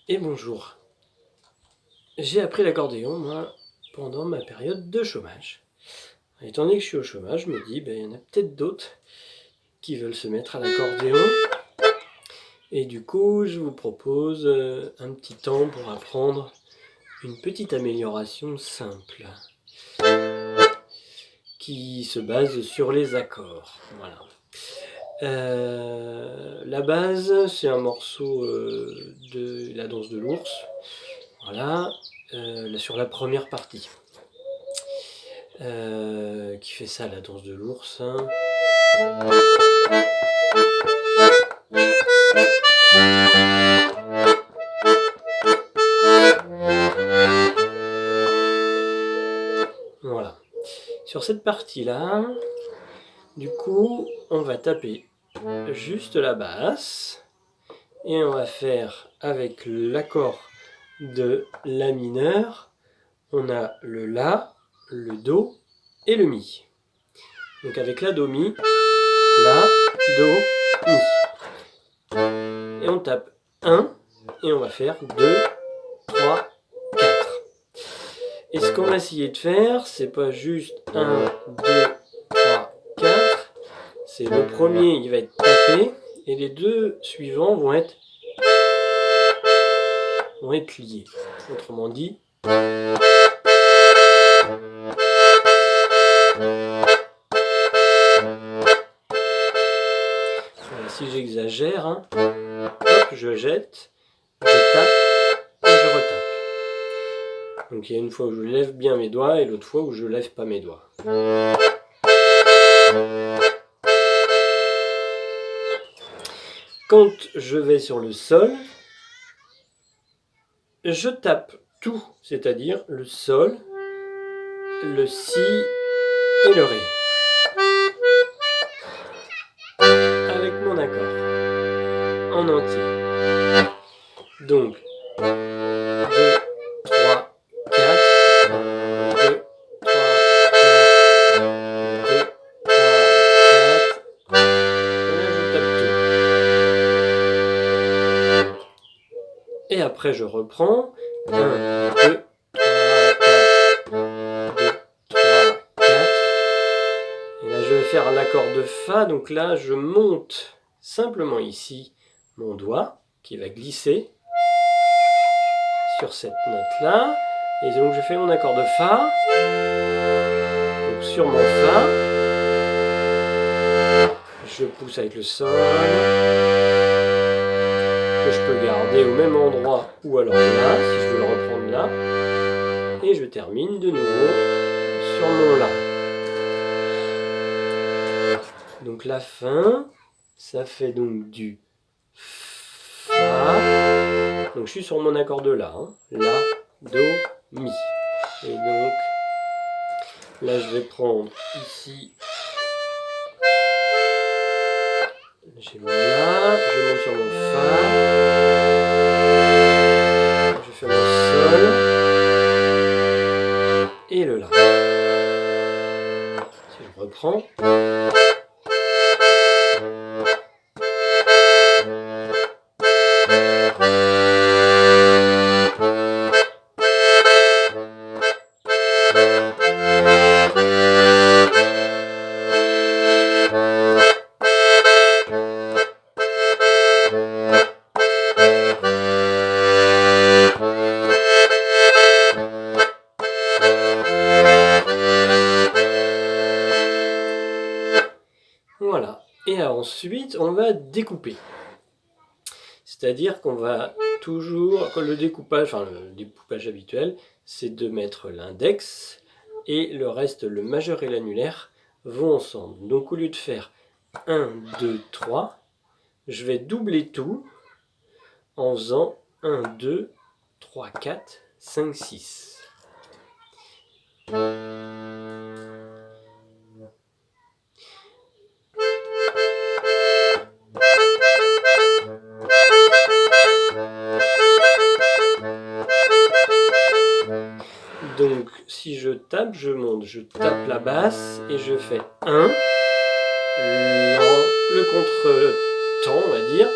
Et bonjour. J'ai appris l'accordéon, moi, pendant ma période de chômage. Étant donné que je suis au chômage, je me dis, il y en a peut-être d'autres qui veulent se mettre à l'accordéon. Et du coup, je vous propose un petit temps pour apprendre une petite amélioration simple qui se base sur les accords. Voilà. La base, c'est un morceau de la danse de l'ours. Voilà, sur la première partie. Qui fait ça, la danse de l'ours. Hein. Voilà. Sur cette partie-là, du coup, on va taper juste la basse et on va faire avec l'accord de la mineur, on a le la, le do et le mi. Donc avec la do mi, la, do, mi. Et on tape 1 et on va faire 2, 3, 4. Et ce qu'on va essayer de faire, c'est pas juste 1, 2, 3, 4. C'est le premier, il va être tapé et les deux suivants vont être liés. Autrement dit, si j'exagère, hein, hop, je jette, je tape et je retape. Donc il y a une fois où je lève bien mes doigts et l'autre fois où je lève pas mes doigts. Quand je vais sur le sol, je tape tout, c'est-à-dire le sol, le si et le ré. Avec mon accord en entier. Donc 2, 3, 4, 2, 3, 4, 2, 3, 4. Et là je tape tout. Et après je reprends. 1, 2, 3, 4. 2, 3, 4. Et là je vais faire un accord de Fa. Donc là je monte simplement ici mon doigt qui va glisser sur cette note-là. Et donc je fais mon accord de Fa. Donc sur mon Fa, je pousse avec le Sol, que je peux garder au même endroit ou alors là, si je veux le reprendre là. Et je termine de nouveau sur mon La. Donc la fin, ça fait donc du Fa. Donc je suis sur mon accord de La. Hein. La, Do, Mi. Et donc là je vais prendre ici, j'ai mon La, je monte sur mon Fa, je fais mon Sol et le La. Si je reprends. Voilà. Et ensuite, on va découper. C'est-à-dire qu'on va toujours, le découpage habituel, c'est de mettre l'index et le reste, le majeur et l'annulaire, vont ensemble. Donc au lieu de faire 1, 2, 3, je vais doubler tout en faisant 1, 2, 3, 4, 5, 6. Donc si je tape, je monte, je tape la basse et je fais 1, le contre-temps on va dire,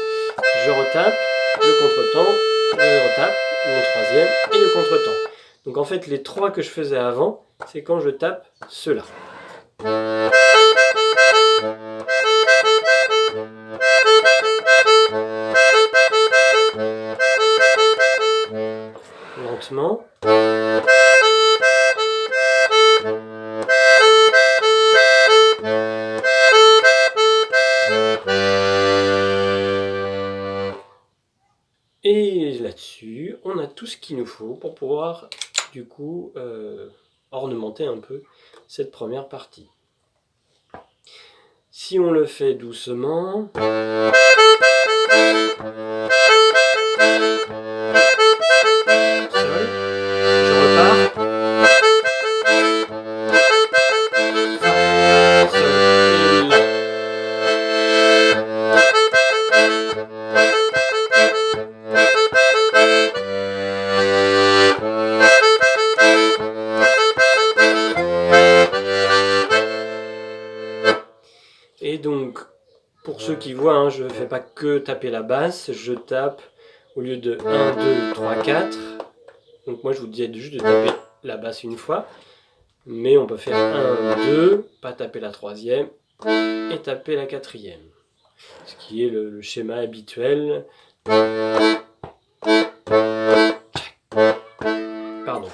je retape le contre-temps je retape mon troisième et le contretemps. Donc en fait, les trois que je faisais avant, c'est quand je tape ceux-là. Lentement. Et là-dessus, on a tout ce qu'il nous faut pour pouvoir, du coup, ornementer un peu cette première partie. Si on le fait doucement... Et donc, pour ceux qui voient, je ne fais pas que taper la basse, je tape au lieu de 1, 2, 3, 4. Donc moi je vous disais juste de taper la basse une fois, mais on peut faire 1, 2, pas taper la troisième, et taper la quatrième. Ce qui est le schéma habituel. Pardon.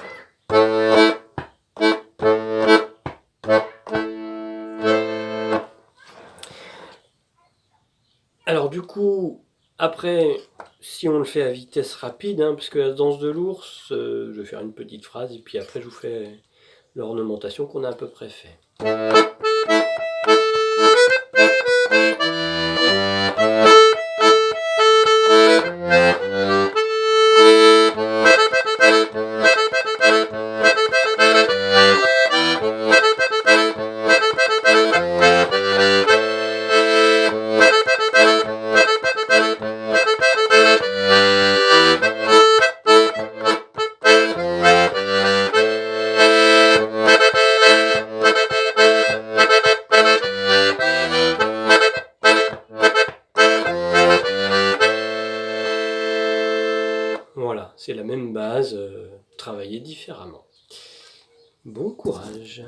Alors du coup, après, si on le fait à vitesse rapide, parce que la danse de l'ours, je vais faire une petite phrase et puis après je vous fais l'ornementation qu'on a à peu près fait. Voilà, c'est la même base, travaillée différemment. Bon courage!